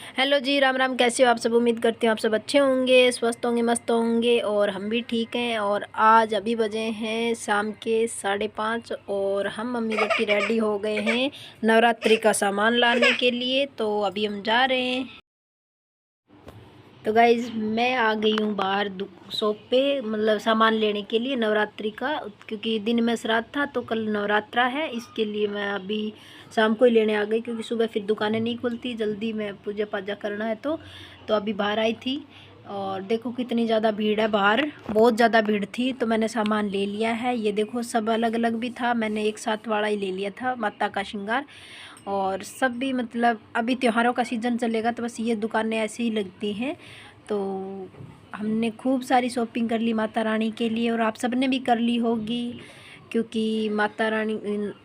Hello जी, राम राम। कैसे हो आप सब? उम्मीद करती हूँ आप सब अच्छे होंगे, स्वस्थ होंगे, मस्त होंगे और हम भी ठीक हैं। और आज अभी बजे हैं शाम के 5:30 और हम मम्मी बेटी रेडी हो गए हैं नवरात्रि का सामान लाने के लिए। तो अभी हम जा रहे हैं। तो गाइज़ मैं आ गई हूँ बाहर शॉप पे, मतलब सामान लेने के लिए नवरात्रि का, क्योंकि दिन में श्राद्ध था तो कल नवरात्रा है, इसके लिए मैं अभी शाम को ही लेने आ गई, क्योंकि सुबह फिर दुकानें नहीं खुलती, जल्दी में पूजा पाजा करना है। तो अभी बाहर आई थी और देखो कितनी ज़्यादा भीड़ है बाहर, बहुत ज़्यादा भीड़ थी। तो मैंने सामान ले लिया है, ये देखो सब अलग अलग भी था, मैंने एक साथ वाला ही ले लिया था माता का श्रृंगार। और सब भी मतलब अभी त्योहारों का सीज़न चलेगा तो बस ये दुकानें ऐसे ही लगती हैं। तो हमने खूब सारी शॉपिंग कर ली माता रानी के लिए, और आप सबने भी कर ली होगी, क्योंकि माता रानी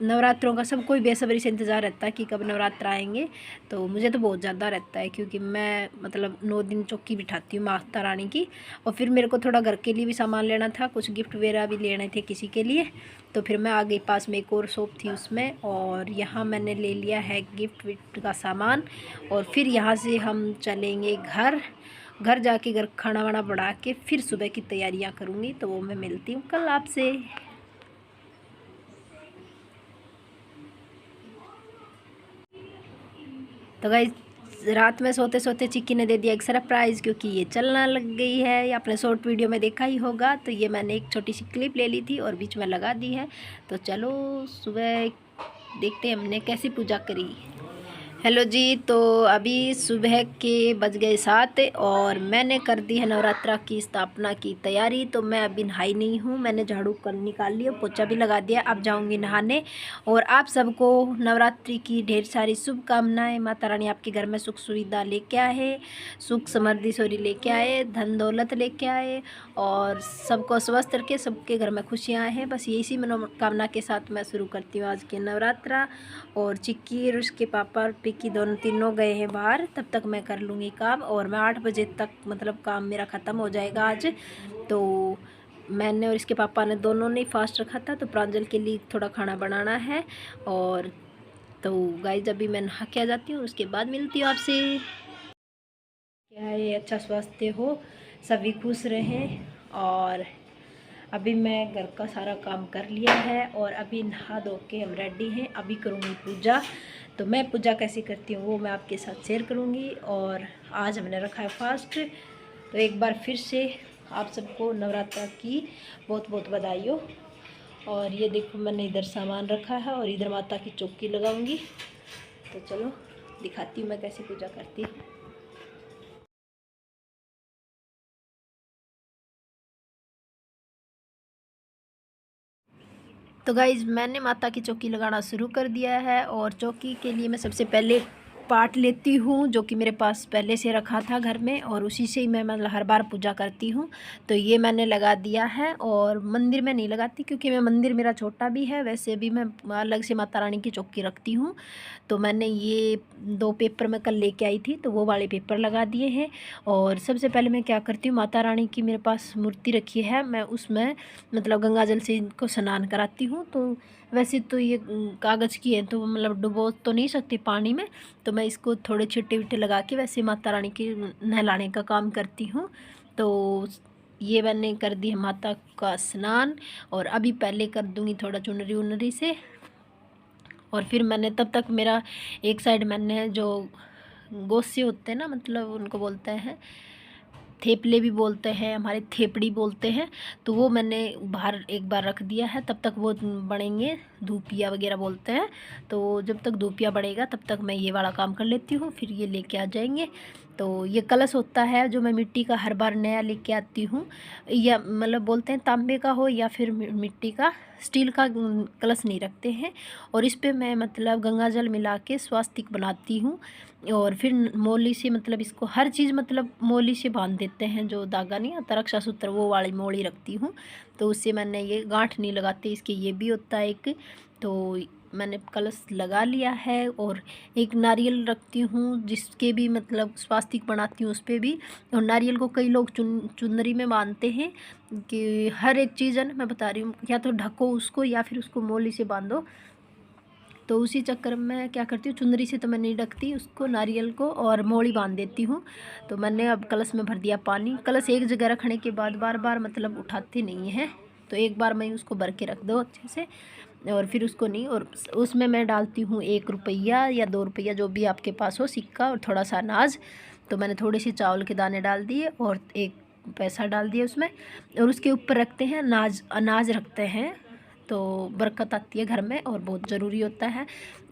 नवरात्रों का सब कोई बेसब्री से इंतज़ार रहता है कि कब नवरात्र आएंगे। तो मुझे तो बहुत ज़्यादा रहता है, क्योंकि मैं मतलब 9 दिन चौकी बिठाती हूँ माता रानी की। और फिर मेरे को थोड़ा घर के लिए भी सामान लेना था, कुछ गिफ्ट वगैरह भी लेने थे किसी के लिए। तो फिर मैं आ गई, पास में एक और शॉप थी उसमें, और यहाँ मैंने ले लिया है गिफ्ट विफ्ट का सामान। और फिर यहाँ से हम चलेंगे घर जाके घर खाना वाना बना के फिर सुबह की तैयारियाँ करूँगी। तो वो मैं मिलती हूँ कल आपसे। तो गाइस रात में सोते सोते चिक्की ने दे दिया एक सरप्राइज़, क्योंकि ये चलना लग गई है, या आपने शॉर्ट वीडियो में देखा ही होगा। तो ये मैंने एक छोटी सी क्लिप ले ली थी और बीच में लगा दी है। तो चलो सुबह देखते हैं हमने कैसी पूजा करी। हेलो जी, तो अभी सुबह के बज गए 7 और मैंने कर दी है नवरात्रा की स्थापना की तैयारी। तो मैं अभी नहाई नहीं हूँ, मैंने झाड़ू कर निकाल लिया, पोछा भी लगा दिया, अब जाऊँगी नहाने। और आप सबको नवरात्रि की ढेर सारी शुभकामनाएं। माता रानी आपके घर में सुख सुविधा लेके आए, सुख समृद्धि सोरी लेके आए, धन दौलत लेके आए, और सबको स्वस्थ रखे, सबके घर में खुशियाँ आए। बस इसी मनोकामना के साथ मैं शुरू करती हूँ आज के नवरात्रा। और चिक्की और उसके पापा और पिक्की दोनों तीनों गए हैं बाहर, तब तक मैं कर लूँगी काम, और मैं 8 बजे तक मतलब काम मेरा ख़त्म हो जाएगा आज। तो मैंने और इसके पापा ने दोनों ने फास्ट रखा था, तो प्रांजल के लिए थोड़ा खाना बनाना है। और तो गाइस अभी मैं नहा के आ जाती हूँ, उसके बाद मिलती हूँ आपसे। क्या है, अच्छा स्वास्थ्य हो, सभी खुश रहें। और अभी मैं घर का सारा काम कर लिया है और अभी नहा धो के हम रेडी हैं, अभी करूँगी पूजा। तो मैं पूजा कैसे करती हूँ वो मैं आपके साथ शेयर करूँगी। और आज हमने रखा है फास्ट। तो एक बार फिर से आप सबको नवरात्रा की बहुत बहुत बधाई हो। और ये देखो मैंने इधर सामान रखा है और इधर माता की चौकी लगाऊंगी। तो चलो दिखाती हूँ मैं कैसे पूजा करती हूँ। तो गाइज़ मैंने माता की चौकी लगाना शुरू कर दिया है, और चौकी के लिए मैं सबसे पहले पाट लेती हूँ, जो कि मेरे पास पहले से रखा था घर में, और उसी से ही मैं मतलब हर बार पूजा करती हूँ। तो ये मैंने लगा दिया है, और मंदिर में नहीं लगाती, क्योंकि मैं मंदिर मेरा छोटा भी है, वैसे भी मैं अलग से माता रानी की चौकी रखती हूँ। तो मैंने ये 2 पेपर मैं कल लेके आई थी, तो वो वाले पेपर लगा दिए हैं। और सबसे पहले मैं क्या करती हूँ, माता रानी की मेरे पास मूर्ति रखी है, मैं उसमें मतलब गंगा जल से इनको स्नान कराती हूँ। तो वैसे तो ये कागज़ की है, तो मतलब डुबो तो नहीं सकती पानी में, तो मैं इसको थोड़े छिट्टे विट्टे लगा के वैसे माता रानी के नहलाने का काम करती हूँ। तो ये मैंने कर दी है माता का स्नान, और अभी पहले कर दूँगी थोड़ा चुनरी उनरी से। और फिर मैंने तब तक मेरा एक साइड मैंने जो गोसे होते हैं ना, मतलब उनको बोलते हैं थेपले भी बोलते हैं, हमारे थेपड़ी बोलते हैं। तो वो मैंने बाहर एक बार रख दिया है, तब तक वो बनेंगे, धूपिया वगैरह बोलते हैं। तो जब तक धूपिया बढ़ेगा तब तक मैं ये वाला काम कर लेती हूँ, फिर ये लेके आ जाएंगे। तो ये कलश होता है जो मैं मिट्टी का हर बार नया लेके आती हूँ, या मतलब बोलते हैं तांबे का हो या फिर मिट्टी का, स्टील का कलश नहीं रखते हैं। और इस पे मैं मतलब गंगा जल मिला के स्वास्तिक बनाती हूँ, और फिर मोली से मतलब इसको हर चीज़ मतलब मोली से बांध देते हैं, जो धागा नहीं आता रक्षा सूत्र, वो वाली मोली रखती हूँ। तो उससे मैंने ये गांठ नहीं लगाते, इसके ये भी होता है एक। तो मैंने कलश लगा लिया है, और एक नारियल रखती हूँ जिसके भी मतलब स्वास्तिक बनाती हूँ उस पर भी। और नारियल को कई लोग चुनरी में बांधते हैं, कि हर एक चीज़ है ना, मैं बता रही हूँ, या तो ढको उसको या फिर उसको मोली से बांधो। तो उसी चक्कर में क्या करती हूँ, चुनरी से तो मैं नहीं ढकती उसको, नारियल को और मोड़ी बांध देती हूँ। तो मैंने अब कलश में भर दिया पानी। कलश एक जगह रखने के बाद बार बार मतलब उठाते नहीं है, तो एक बार मैं उसको भर के रख दो अच्छे से, और फिर उसको नहीं, और उसमें मैं डालती हूँ 1 रुपया या 2 रुपया जो भी आपके पास हो सिक्का, और थोड़ा सा अनाज। तो मैंने थोड़े से चावल के दाने डाल दिए और 1 पैसा डाल दिया उसमें, और उसके ऊपर रखते हैं अनाज। अनाज रखते हैं तो बरकत आती है घर में और बहुत ज़रूरी होता है।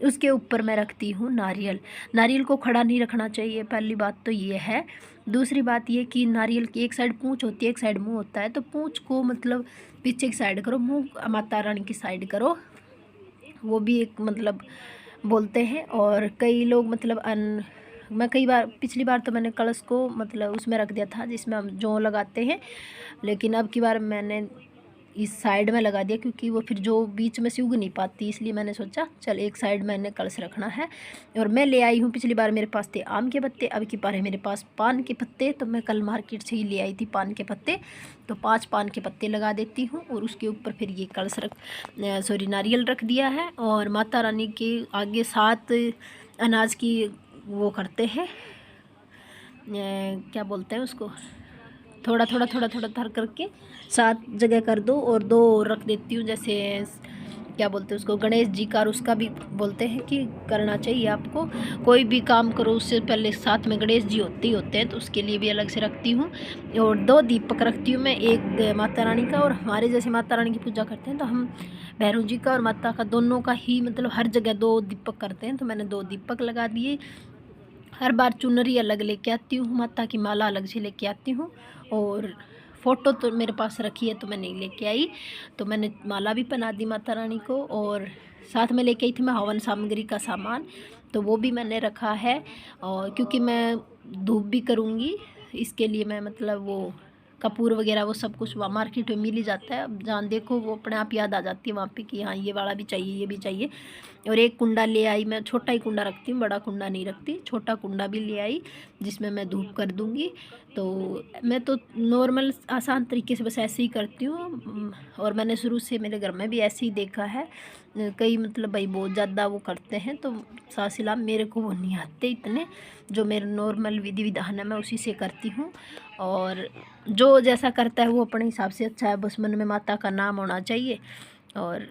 उसके ऊपर मैं रखती हूँ नारियल। नारियल को खड़ा नहीं रखना चाहिए, पहली बात तो ये है। दूसरी बात ये कि नारियल की एक साइड पूंछ होती है, एक साइड मुंह होता है, तो पूंछ को मतलब पीछे की साइड करो, मुंह माता रानी की साइड करो, वो भी एक मतलब बोलते हैं। और कई लोग मतलब मैं कई बार, पिछली बार तो मैंने कलश को मतलब उसमें रख दिया था जिसमें हम जौ लगाते हैं, लेकिन अब की बार मैंने इस साइड में लगा दिया, क्योंकि वो फिर जो बीच में से उग नहीं पाती, इसलिए मैंने सोचा चल एक साइड मैंने कलश रखना है। और मैं ले आई हूँ, पिछली बार मेरे पास थे आम के पत्ते, अब की बार है मेरे पास पान के पत्ते। तो मैं कल मार्केट से ही ले आई थी पान के पत्ते, तो 5 पान के पत्ते लगा देती हूँ, और उसके ऊपर फिर ये कलश नारियल रख दिया है। और माता रानी के आगे 7 अनाज की वो करते हैं, क्या बोलते हैं उसको, थोड़ा थोड़ा थोड़ा थोड़ा धर करके 7 जगह कर दो, और 2 रख देती हूँ, जैसे क्या बोलते हैं उसको, गणेश जी का, और उसका भी बोलते हैं कि करना चाहिए आपको, कोई भी काम करो उससे पहले साथ में गणेश जी होते ही होते हैं, तो उसके लिए भी अलग से रखती हूँ। और 2 दीपक रखती हूँ मैं, एक माता रानी का, और हमारे जैसे माता रानी की पूजा करते हैं तो हम भैरव जी का और माता का दोनों का ही मतलब हर जगह 2 दीपक करते हैं, तो मैंने 2 दीपक लगा दिए। हर बार चुनरी अलग लेके आती हूँ, माता की माला अलग से लेके आती हूँ, और फ़ोटो तो मेरे पास रखी है तो मैं नहीं लेके आई, तो मैंने माला भी पहना दी माता रानी को। और साथ में लेके आई थी मैं हवन सामग्री का सामान, तो वो भी मैंने रखा है। और क्योंकि मैं धूप भी करूँगी, इसके लिए मैं मतलब वो कपूर वगैरह वो सब कुछ वहाँ मार्केट में मिल ही जाता है, अब जहाँ देखो वो अपने आप याद आ जाती है वहाँ पे कि हाँ ये वाला भी चाहिए, ये भी चाहिए। और एक कुंडा ले आई मैं, छोटा ही कुंडा रखती हूँ, बड़ा कुंडा नहीं रखती, छोटा कुंडा भी ले आई जिसमें मैं धूप कर दूँगी। तो मैं तो नॉर्मल आसान तरीके से बस ऐसे ही करती हूँ, और मैंने शुरू से मेरे घर में भी ऐसे ही देखा है। कई मतलब भाई बहुत ज़्यादा वो करते हैं, तो सासिला मेरे को वो नहीं आते इतने, जो मेरे नॉर्मल विधि विधान है मैं उसी से करती हूँ। और जो जैसा करता है वो अपने हिसाब से अच्छा है, बस मन में माता का नाम होना चाहिए। और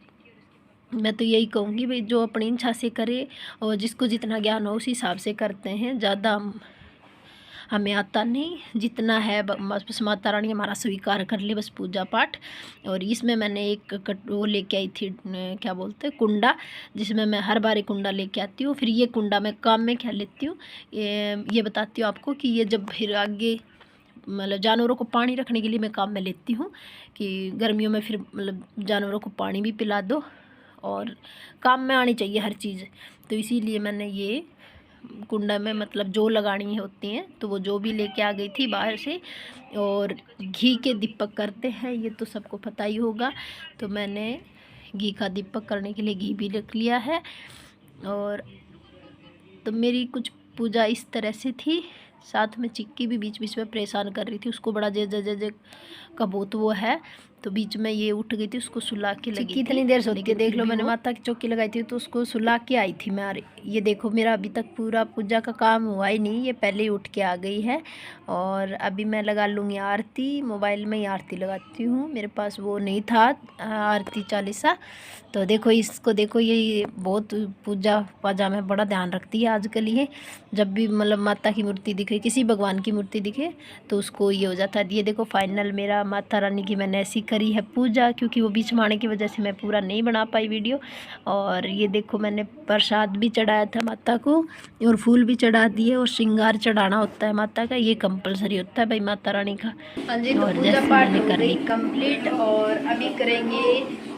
मैं तो यही कहूँगी भाई जो अपनी इच्छा से करे, और जिसको जितना ज्ञान हो उस हिसाब से करते हैं, ज़्यादा हमें आता नहीं, जितना है बस माता रानी हमारा स्वीकार कर ले, बस पूजा पाठ। और इसमें मैंने एक वो लेके आई थी, क्या बोलते हैं, कुंडा, जिसमें मैं हर बार एक कुंडा लेके आती हूँ। फिर ये कुंडा मैं काम में क्या लेती हूँ, ये बताती हूँ आपको कि ये जब फिर आगे मतलब जानवरों को पानी रखने के लिए मैं काम में लेती हूँ, कि गर्मियों में फिर मतलब जानवरों को पानी भी पिला दो, और काम में आनी चाहिए हर चीज़। तो इसीलिए मैंने ये कुंडा में मतलब जो लगानी होती हैं तो वो जो भी लेके आ गई थी बाहर से। और घी के दीपक करते हैं, ये तो सबको पता ही होगा, तो मैंने घी का दीपक करने के लिए घी भी रख लिया है। और तो मेरी कुछ पूजा इस तरह से थी। साथ में चिक्की भी बीच बीच में परेशान कर रही थी, उसको बड़ा जे जे जे जे का बहुत वो है, तो बीच में ये उठ गई थी, उसको सुला के लगी थी। इतनी देर सोती है, देख लो मैंने माता की चौकी लगाई थी तो उसको सुला के आई थी मैं। ये देखो मेरा अभी तक पूरा पूजा का काम हुआ ही नहीं, ये पहले ही उठ के आ गई है। और अभी मैं लगा लूँगी आरती, मोबाइल में ही आरती लगाती हूँ, मेरे पास वो नहीं था आरती चालीसा। तो देखो इसको, देखो ये बहुत पूजा पाजा में बड़ा ध्यान रखती है आजकल। ये जब भी मतलब माता की मूर्ति दिखे, किसी भगवान की मूर्ति दिखे, तो उसको ये हो जाता है। ये देखो फाइनल मेरा माता रानी की मैंने ऐसी करी है पूजा, क्योंकि वो बीच में आने की वजह से मैं पूरा नहीं बना पाई वीडियो। और ये देखो मैंने प्रसाद भी चढ़ाया था माता को, और फूल भी चढ़ा दिए, और श्रृंगार चढ़ाना होता है माता का, ये कंपलसरी होता है भाई माता रानी का। हाँ जी, तो पूजा पाठ हो गई कंप्लीट, और अभी करेंगे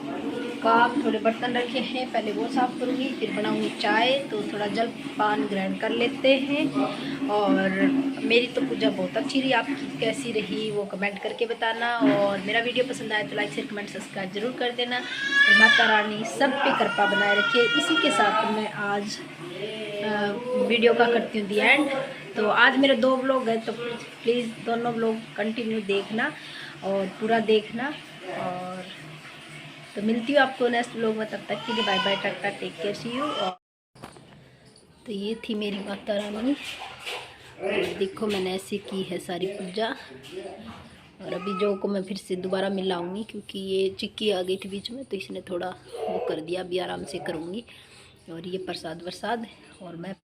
काम। थोड़े बर्तन रखे हैं, पहले वो साफ़ करूँगी, फिर बनाऊँगी चाय, तो थोड़ा जलपान ग्रहण कर लेते हैं। और मेरी तो पूजा बहुत अच्छी रही, आपकी कैसी रही वो कमेंट करके बताना। और मेरा वीडियो पसंद आए तो लाइक शेयर कमेंट सब्सक्राइब जरूर कर देना। और माता रानी सब पे कृपा बनाए रखे। इसी के साथ मैं आज वीडियो का करती हूँ दी एंड। तो आज मेरे 2 व्लॉग है, तो प्लीज़ दोनों व्लॉग कंटिन्यू देखना और पूरा देखना। और तो मिलती हूँ आपको नेक्स्ट व्लॉग में, तब तक के लिए bye bye, tata, take care, see you. तो ये थी मेरी माता रानी, और देखो मैंने ऐसे की है सारी पूजा। और अभी जो को मैं फिर से दोबारा मिलाऊंगी, क्योंकि ये चिक्की आ गई थी बीच में, तो इसने थोड़ा वो कर दिया। अभी आराम से करूँगी। और ये प्रसाद वरसाद, और मैं